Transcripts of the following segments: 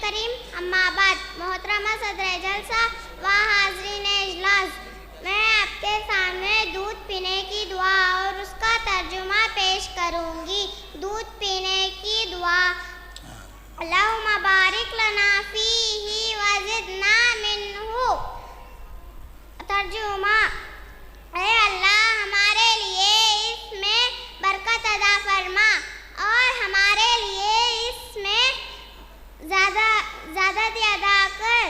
करीम, अम्मा बाद। मोहतरमा सदर जलसा व हाज़रीन इजलास, मैं आपके सामने दूध पीने की दुआ और उसका तर्जुमा पेश करूँगी। दूध पीने की दुआ। अल्लाहुम्मा बारिक लना फीही व ज़िदना मिन्हु। तर्जुमा, ऐ अल्लाह हमारे लिए इसमें बरकत अदा फरमा और हमारे लिए इसमें ज़्यादती अदा कर।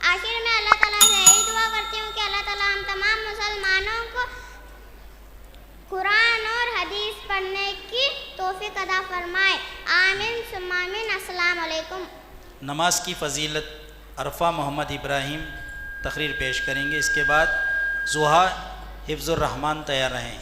आखिर में अल्लाह ताला से यही दुआ करती हूँ कि अल्लाह ताला हम तमाम मुसलमानों को कुरान और हदीस पढ़ने की तौफीक अदा फरमाए। आमीन सुम्मा आमीन। अस्सलाम वालेकुम। नमाज की फ़जीलत अरफा मोहम्मद इब्राहिम तकरीर पेश करेंगे। इसके बाद ज़ुहा हिफ्ज़ुर रहमान तैयार रहें।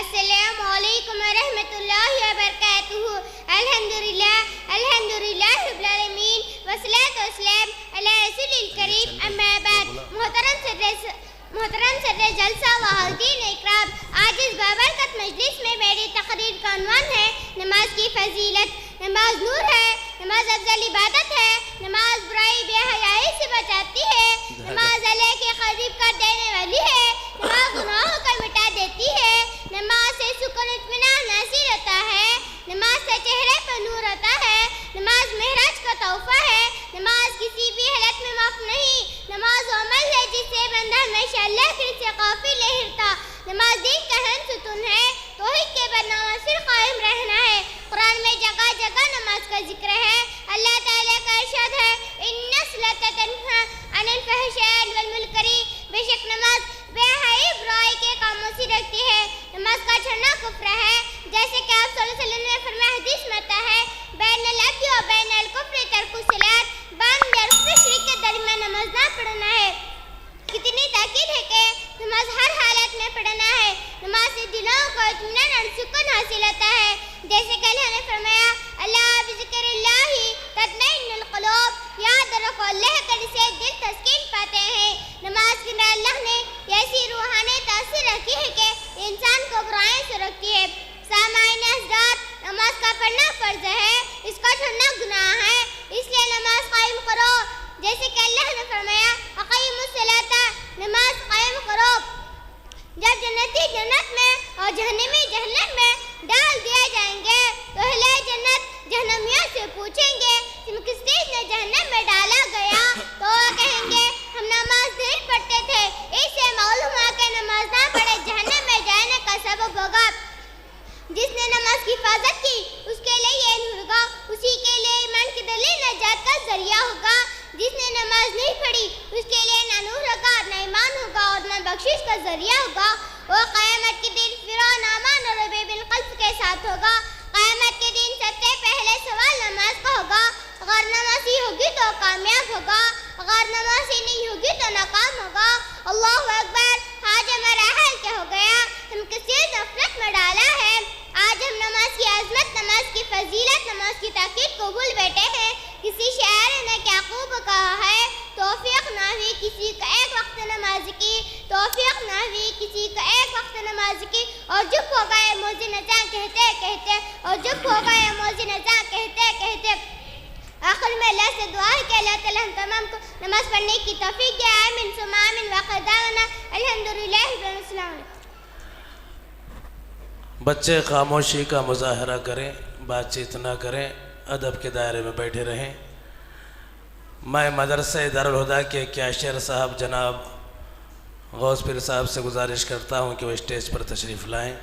अस्सलामु अलैकुम व रहमतुल्लाहि व बरकातुहू। अल्हम्दुलिल्लाह अल्हम्दुलिल्लाह रब्बिल आलमीन वस्सलातु वस्सलाम अला रसूलिल करीम। अम्मा बाद। मोहतरम सदर जलसा व हाज़रीन इकराम, आज इस बाबरकत मजलिस में मेरी तकरीर का उन्वान है नमाज की फजीलत। नमाज नूर है, नमाज अफजल इबादत है, नमाज बुराई बेहयाई से बचाती है, नमाज अल्लाह के करीब कर देने वाली है, नमाज गुनाहों को मिटा देती है, नमाज से सुकून इत्मीनान हासिल होता है, नमाज से चेहरे पर नूर आता है, नमाज महराज का तोहफा है, नमाज किसी भी हालत में माफ नहीं, नमाज वो अमल है जिससे बंदा हमेशा अल्लाह के से काफी लहरता। नमाज दिन का अहम सुतून है, तौहीद के बाद नमाज सिर्फ कायम रहना है। कुरान में जगह जगह नमाज का जिक्र है। अल्लाह ताला का इरशाद है, इन्ना सलाता तन्हा अनिल फहशाइ वल मुनकरी, बेशक नमाज बेहयाई बुराई के कामों से रोकती है। नमाज का छोड़ना कुफ्र है, जैसे कि आप सल्लल्लाहु अलैहि वसल्लम ने फरमाया, हदीस में आता है, बैनल अब्दी व बैनल कुफ्रि तर्कुस सलात, बांद और शिर्क के दरमियान नमाज ना पढ़ना है। कितनी ताकीद है कि नमाज हर हालत में पढ़ना है। नमाज से दिलों को इत्मीनान और सुकून हासिल होता है, जैसे कि अल्लाह ने फरमाया, अल्लाह बिज़िक्रिल्लाहि तत्मइन्नुल क़ुलूब, याद रखो अल्लाह करने से दिल तस्कीन पाते हैं। नमाज के अंदर अल्लाह ने ऐसी रूहानी तासीर रखी है कि इंसान को बुराइयों से रोकती है। सामाईन हज़रात, नमाज का पढ़ना फर्ज है, इसका छोड़ना गुनाह है, इसलिए नमाज कायम करो, जैसे कि अल्लाह ने फरमाया, अक़ीमुस्सलाता, नमाज कायम करो। जब जन्नती जन्नत में और जहन्नमी जहन्नम में डाल दिए जाएंगे तो अहले जन्नत जहन्नमियों से पूछेंगे, तुम किस चीज़ ने जहन्नम में डाला गया? तो वो कहेंगे, हम नमाज नहीं पढ़ते थे। इससे मालूम हुआ कि नमाज ना पढ़े जहन्नम में जाने का सबब होगा। जिसने नमाज की हिफाजत की उसके लिए ये नूर होगा, उसी के लिए ईमान की दलील नजात का जरिया होगा। जिसने नमाज नहीं पढ़ी उसके लिए ना नूर होगा, ना ईमान होगा और ना बख्शिश का जरिया होगा। वो क़यामत के दिन फिरौन, हामान और उबय बिन खल्फ के साथ होगा। क़यामत के दिन सबसे पहले सवाल नमाज का होगा। अगर नमाजी होगी तो कामयाब होगा, अगर नमाजी नहीं होगी तो नाकाम होगा। अल्लाहु अकबर। आज हमारा हाल क्या हो गया? हम किसी नफरत में डाला है। आज हम नमाज की आज़मत, नमाज की फजीलत, नमाज की ताकीद को भूल बैठे हैं। किसी शायर ने क्या खूब कहा है, तौफीक ना हुई किसी का एक वक्त नमाज की, तौफीक ना हुई किसी का एक वक्त नमाज की, और चुप हो गए मौज़िन अज़ां कहते कहते, और चुप हो गए मौज़िन अज़ां कहते कहते। आखिर में अल्लाह से दुआ है कि अल्लाह ताला हम तमाम को नमाज पढ़ने की तौफीक दे। आमीन सुम्मा आमीन। व आखिर दावाना अल्हम्दुलिल्लाहि रब्बिल आलमीन। बच्चे खामोशी का मुजाहरा करें, बातचीत ना करें, अदब के दायरे में बैठे रहें। मैं मदरसे दारुल हुदा के कैशियर साहब जनाब गौस पीर साहब से गुजारिश करता हूं कि वो स्टेज पर तशरीफ़ लाएं।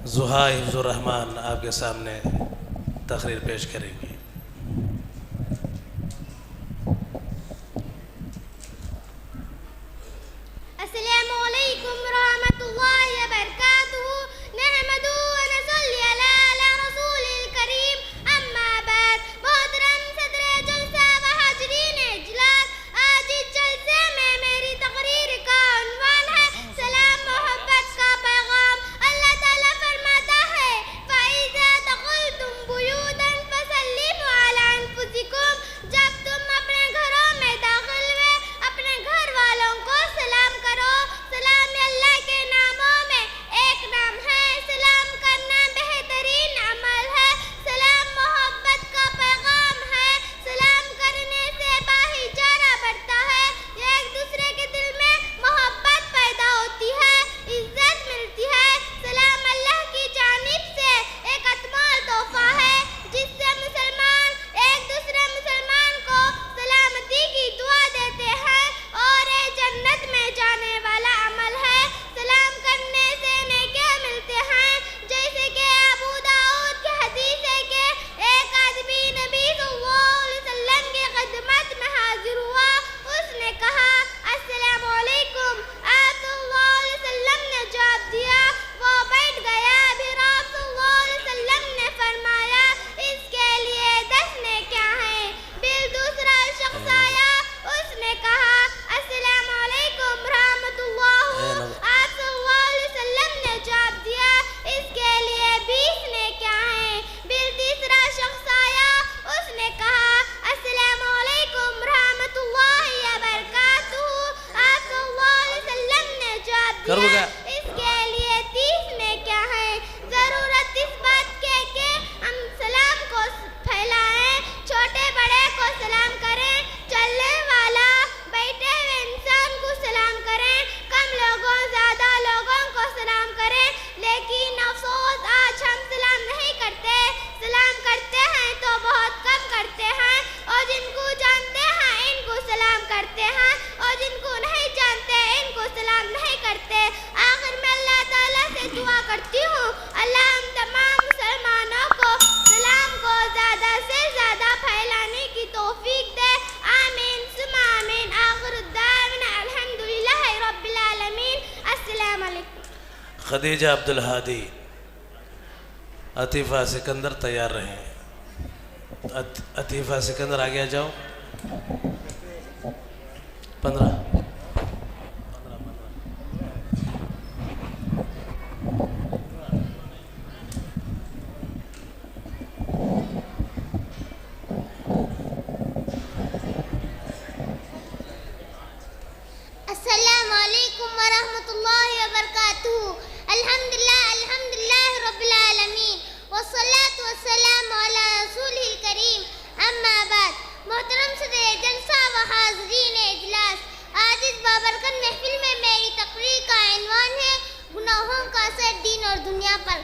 ज़ुहा हिफ्ज़ुर रहमान आपके सामने तकरीर पेश करेंगी। अस्सलामु अलैकुम रहमतुल्लाहि व बरकातुहू। नहमदुहू व नसल्ली अला रसूलिल करीम। अम्मा बाद। मोहतरम सदर जलसा व हाज़रीन इजलास, आज इस जलसे में मेरी तकरीर का उन्वान है सलाम मोहब्बत का पैगाम। अल्लाह ताला फरमाता है, फ़इज़ा तक़ुल्तुम बुयूतन फसल्ली खदीजा अब्दुल हादी, अतीफ़ा सिकंदर तैयार रहें। अतीफ़ा सिकंदर आगे आ जाओ। 15 अस्सलामुअलैकुम वरहमतुल्लाहि वबरकातुहू। अल्हम्दुलिल्लाह रब्बिल आलमीन वस्सलातु वस्सलामु अला रसूलिल करीम, अम्मा बाद। मोहतरम सदर जलसा व हाज़रीन इजलास, आज इस बाबरकत महफिल में मेरी तकरीर का इन्वान है गुनाहों का असर दीन और दुनिया पर।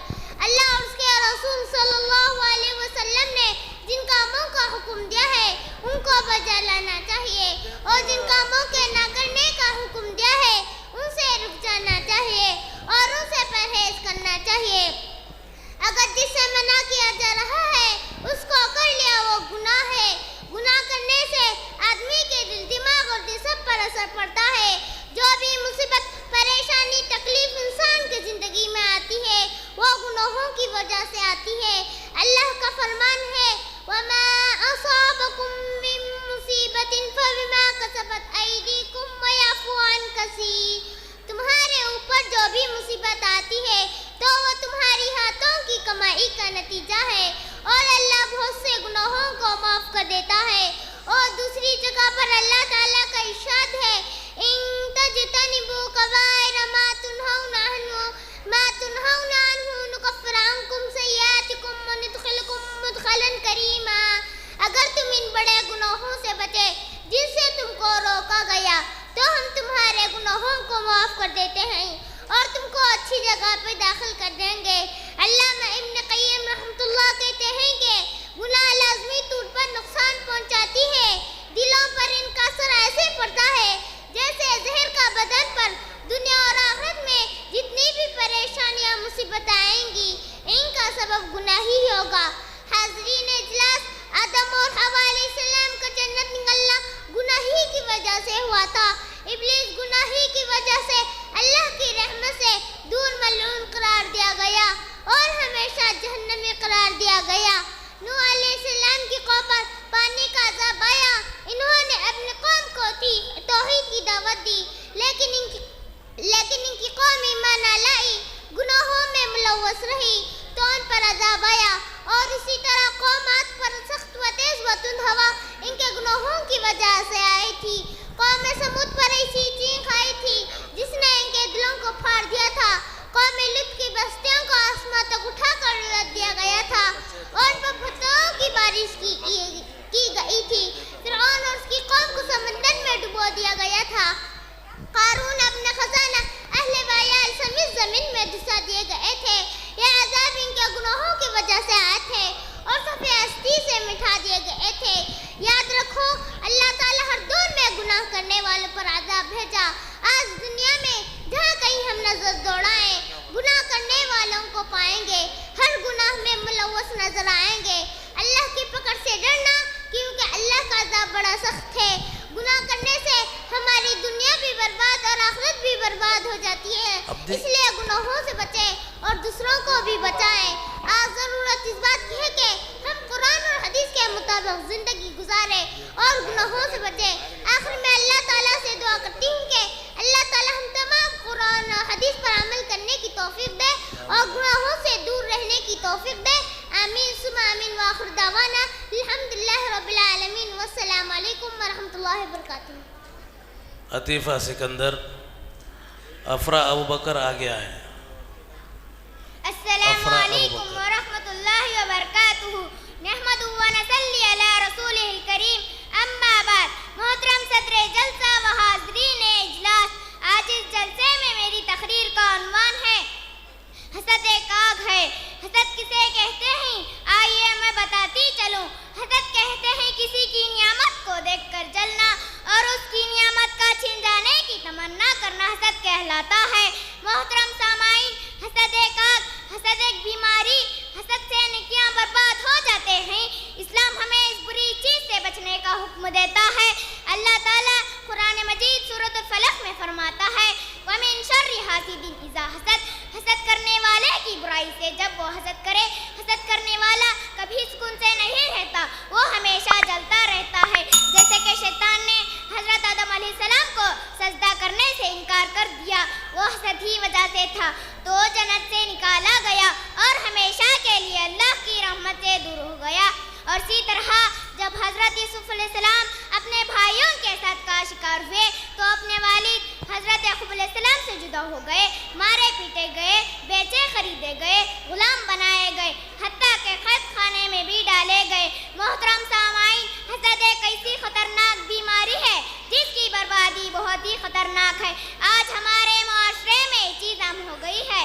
अल्लाह और उसके रसूल सल्लल्लाहु अलैहि वसल्लम ने जिन कामों का हुक्म दिया है उनको बजा लाना चाहिए, और जिन कामों के ना करने का हुक्म दिया है उनसे रुक जाना चाहिए और उनसे परहेज करना चाहिए। अगर जिससे मना किया जा रहा है उसको कर लिया वो गुनाह है। गुनाह करने से आदमी के दिल, दिमाग और जिस्म पर असर पड़ता है। जो भी मुसीबत, परेशानी, तकलीफ इंसान की जिंदगी में आती है वो गुनाहों की वजह से आती है। अल्लाह का फरमान है, वमा असाबकुम मिन मुसीबतिन फबिमा कसबत अयदीकुम व यअफू अन कसीर। तुम्हारे ऊपर जो भी मुसीबत आती है तो वो तुम्हारी हाथों की कमाई का नतीजा है, और अल्लाह बहुत से गुनाहों को माफ कर देता है। और दूसरी जगह पर अल्लाह ताला का इरशाद है, इन तजतनिबू कबाइर मा तुनहौना अन्हु नुकफ्फिर अन्कुम सय्यातिकुम व नुदखिलकुम मुदखलन करीमा। अगर तुम इन बड़े गुनाहों से बचे जिनसे तुमको रोका गया तो हम तुम्हारे गुनाहों को माफ कर देते हैं और तुमको अच्छी जगह पे दाखिल कर देंगे। अल्लामा इब्न क़य्यिम रहमतुल्लाह कहते हैं कि गुनाह लाज़मी तौर पर नुकसान पहुंचाती है। दिलों पर इनका असर ऐसे पड़ता है जैसे जहर का बदन पर। दुनिया और आखिरत में जितनी भी परेशानियां, मुसीबत आएंगी इनका सबब गुनाह ही होगा। हाज़रीन इजलास, आदम और हवा अलैहिस्सलाम का जन्नत निकलना गुनाह ही की वजह से हुआ था। इब्लीस गुनाह ही की वजह से अल्लाह की रहमत से दूर मलून करार दिया गया और हमेशा जहन्नम में करार दिया गया। नूह अलैहिस्सलाम की कौम पर पानी का अज़ाब आया। इन्होंने अपनी कौम को तौहीद की दावत दी, लेकिन इनकी कौम ईमान न लाई, गुनाहों में मुलव्वस रही तो उन पर अज़ाब आया। और इसी तरह कौम आद पर सख्त व तेज व तुंद हवा इनके गुनाहों की वजह से आई थी। कौम समूद पर ऐसी चीख आई थी जिसने इनके दिलों को फाड़ दिया था। कौम लूत की बस्तियों को आसमां तक उठा कर रख दिया गया था और उन पर पत्थरों की बारिश की गई थी। फिरौन और उसकी कौम को समंदर में डुबो दिया गया था। कारून अपना खजाना अहले वायाल समेत जमीन में धुसा दिए गए थे। यह अजाब इनके गुनाहों की वजह से आए थे और सफ़े हस्ती से मिटा दिए गए थे। याद रखो, अल्लाह ताला हर दौर में गुनाह करने वालों पर अजाब भेजा। आज दुनिया में जहाँ कहीं हम नजर दौड़ाएं गुनाह करने वालों को पाएंगे, हर गुनाह में मुलव्वस नजर आएंगे। अल्लाह की पकड़ से डरना, क्योंकि अल्लाह का अजाब बड़ा सख्त है। गुनाह करने से हमारी दुनिया भी बर्बाद और आखिरत भी बर्बाद हो जाती है। इसलिए गुनाहों से बचें और दूसरों को भी बचाएं। आज ज़रूरत इस बात की है कि हम कुरान और हदीस के मुताबिक ज़िंदगी गुजारें और गुनाहों से बचें। आखिर में अल्लाह ताला से दुआ करती हूँ कि अल्लाह ताला हम तमाम कुरान और हदीस पर अमल करने की तौफीक दे और गुनाहों से दूर रहने की तौफीक दे। आमीन सुम्मा आमीन। व आखिर दावाना अल्हम्दुलिल्लाहि रब्बिल आलमीन। वस्सलामु अलैकुम व रहमतुल्लाहि व बरकातुहू। अतीफ़ा सिकंदर, अफरा अबू बकर आ गया है। अस्सलामु अलैकुम व रहमतुल्लाहि व बरकातुहू। नहमदु व नसल्ली अला रसूलिल करीम, अम्मा बाद। मोहतरम सदर जलसा व हाज़रीन इजलास, आज इस जलसे में मेरी तकरीर का उन्वान है हसद एक आग है। हसद किसे कहते हैं आइए मैं बताती चलूं। हसद कहते हैं किसी की नियामत को देखकर जलना और उसकी नियामत का छिन जाने की तमन्ना करना हसद कहलाता है। मोहतरम सामाईन, हसद एक आग, हसद एक बीमारी, हसद से नेकियां बर्बाद हो जाते हैं। इस्लाम हमें इस बुरी चीज से बचने का हुक्म देता है। अल्लाह ताला कुरान मजीद सूरत अल फलक में फरमाता है, वमिन शर्रि हासिदिन इज़ा हसद, हसद करने वाले की बुराई से जब वो हसद करे। हसद करने वाला कभी सुकून से नहीं रहता, वो हमेशा जलता रहता है। जैसे कि शैतान ने हज़रत आदम अलैहिस्सलाम को सजदा करने से इनकार कर दिया, वो हसद ही वजह से था, तो जन्नत से निकाला गया और हमेशा के लिए अल्लाह की रहमत से दूर हो गया। और इसी तरह जब हज़रत यूसुफ अलैहिस्सलाम अपने भाइयों के साथ का शिकार हुए तो अपने वालिद हज़रत याकूब अलैहिस्सलाम से जुदा हो गए, मारे पीटे गए, बेचे खरीदे गए, गुलाम बनाए गए, हत्ता के कैद खाने में भी डाले गए। मोहतरम सामाईन, हसद एक ऐसी खतरनाक बीमारी है जिसकी बर्बादी बहुत ही खतरनाक है। आज हमारे माशरे में ये चीज़ आम हो गई है।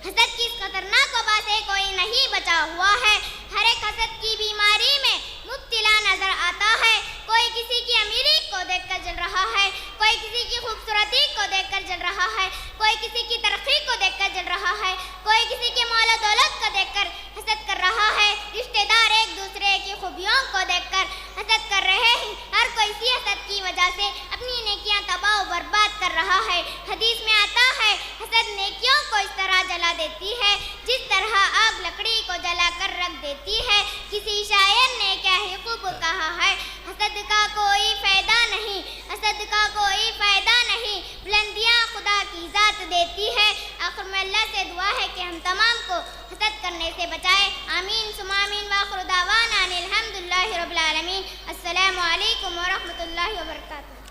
हसद की इस खतरनाक वबा से कोई नहीं बचा हुआ है। हर एक हसद की बीमारी में मुब्तला नजर आता है। कोई किसी की अमीरी को देखकर जल रहा है, कोई किसी की खूबसूरती को देखकर जल रहा है, कोई किसी की तरक्की को देखकर जल रहा है, कोई किसी के माल और दौलत को देखकर हसद कर रहा है। रिश्तेदार एक दूसरे की खूबियों को देखकर हसद कर रहे हैं। हर कोई इसी हसद की वजह से अपनी नेकियां तबाह और बर्बाद कर रहा है। हदीस में आता है, हसद नेकियों को इस तरह जला देती है जिस तरह आग लकड़ी को जलाकर रख देती है। किसी शायर ने क्या ही खूब कहा है, हसद का कोई फायदा नहीं, हसद का कोई फायदा नहीं, बुलंदियां खुदा की जात देती है। आखिर में अल्लाह से दुआ है कि हम तमाम को हसद करने से बचाए। आमीन सुम्मा आमीन। व आखिरु दावाना अनिल हम्दुलिल्लाहि रब्बिल आलमीन। अस्सलामु अलैकुम व रहमतुल्लाहि व बरकातुहू।